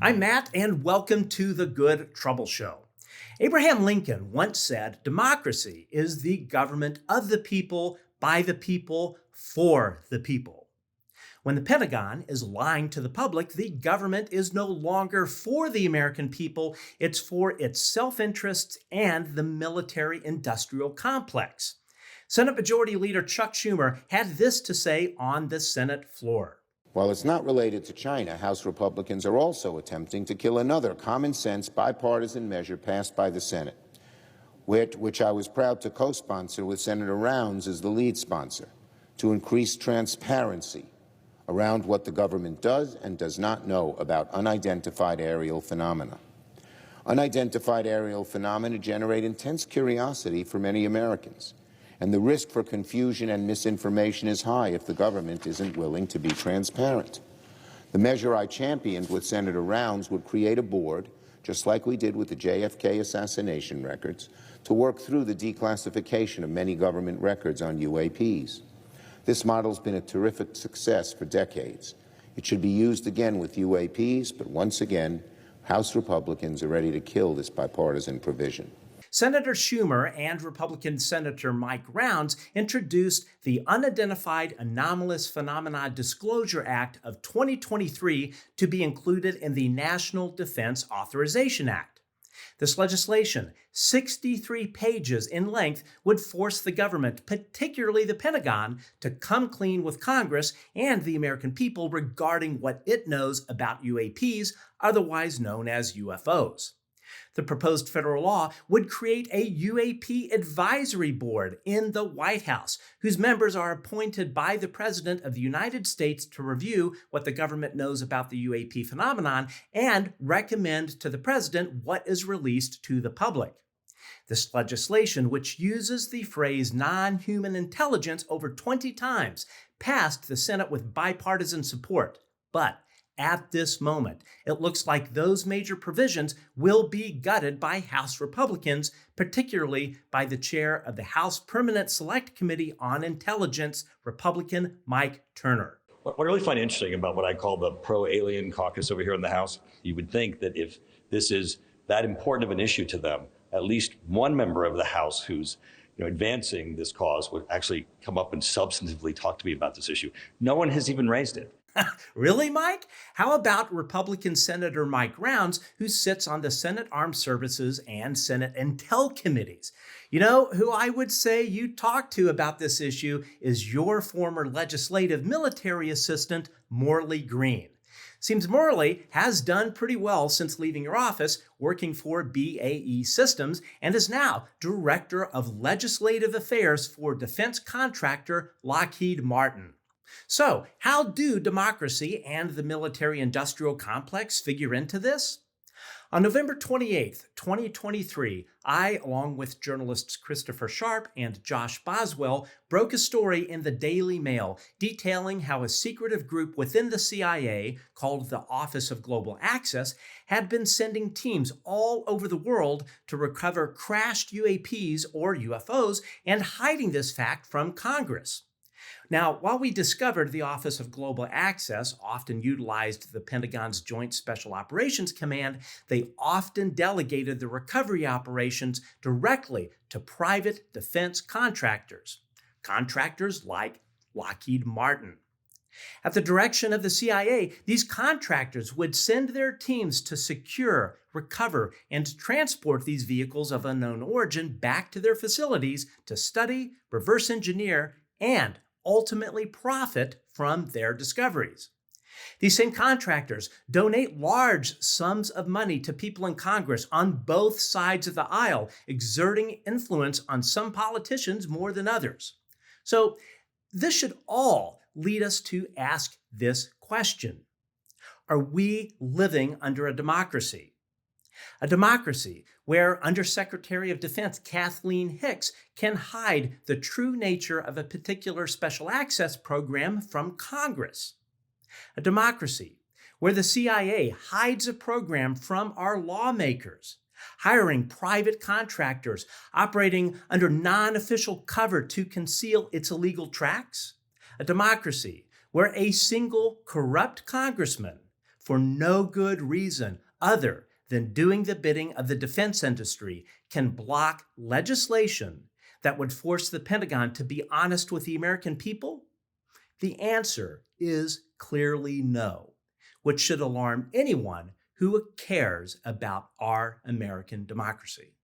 I'm Matt, and welcome to the Good Trouble Show. Abraham Lincoln once said, "Democracy is the government of the people, by the people, for the people." When the Pentagon is lying to the public, the government is no longer for the American people, it's for its self-interests and the military-industrial complex. Senate Majority Leader Chuck Schumer had this to say on the Senate floor. While it's not related to China, House Republicans are also attempting to kill another common-sense bipartisan measure passed by the Senate, which I was proud to co-sponsor with Senator Rounds as the lead sponsor, to increase transparency around what the government does and does not know about unidentified aerial phenomena. Unidentified aerial phenomena generate intense curiosity for many Americans, and the risk for confusion and misinformation is high if the government isn't willing to be transparent. The measure I championed with Senator Rounds would create a board, just like we did with the JFK assassination records, to work through the declassification of many government records on UAPs. This model's been a terrific success for decades. It should be used again with UAPs, but once again, House Republicans are ready to kill this bipartisan provision. Senator Schumer and Republican Senator Mike Rounds introduced the Unidentified Anomalous Phenomena Disclosure Act of 2023 to be included in the National Defense Authorization Act. This legislation, 63 pages in length, would force the government, particularly the Pentagon, to come clean with Congress and the American people regarding what it knows about UAPs, otherwise known as UFOs. The proposed federal law would create a UAP advisory board in the White House, whose members are appointed by the President of the United States to review what the government knows about the UAP phenomenon and recommend to the President what is released to the public. This legislation, which uses the phrase non-human intelligence over 20 times, passed the Senate with bipartisan support, but at this moment, it looks like those major provisions will be gutted by House Republicans, particularly by the chair of the House Permanent Select Committee on Intelligence, Republican Mike Turner. What I really find interesting about what I call the pro-alien caucus over here in the House, you would think that if this is that important of an issue to them, at least one member of the House who's advancing this cause would actually come up and substantively talk to me about this issue. No one has even raised it. Really, Mike? How about Republican Senator Mike Rounds, who sits on the Senate Armed Services and Senate Intel Committees? You know, who I would say you talk to about this issue is your former legislative military assistant, Morley Green. Seems Morley has done pretty well since leaving your office, working for BAE Systems, and is now Director of Legislative Affairs for defense contractor Lockheed Martin. So, how do democracy and the military-industrial complex figure into this? On November 28, 2023, I, along with journalists Christopher Sharp and Josh Boswell, broke a story in the Daily Mail detailing how a secretive group within the CIA, called the Office of Global Access, had been sending teams all over the world to recover crashed UAPs or UFOs and hiding this fact from Congress. Now, while we discovered the Office of Global Access often utilized the Pentagon's Joint Special Operations Command, they often delegated the recovery operations directly to private defense contractors like Lockheed Martin. At the direction of the CIA, these contractors would send their teams to secure, recover, and transport these vehicles of unknown origin back to their facilities to study, reverse engineer, and ultimately profit from their discoveries. These same contractors donate large sums of money to people in Congress on both sides of the aisle, exerting influence on some politicians more than others. So this should all lead us to ask this question. Are we living under a democracy? A democracy where Undersecretary of Defense Kathleen Hicks can hide the true nature of a particular special access program from Congress. A democracy where the CIA hides a program from our lawmakers, hiring private contractors operating under non-official cover to conceal its illegal tracks. A democracy where a single corrupt congressman for no good reason other than doing the bidding of the defense industry, can block legislation that would force the Pentagon to be honest with the American people? The answer is clearly no, which should alarm anyone who cares about our American democracy.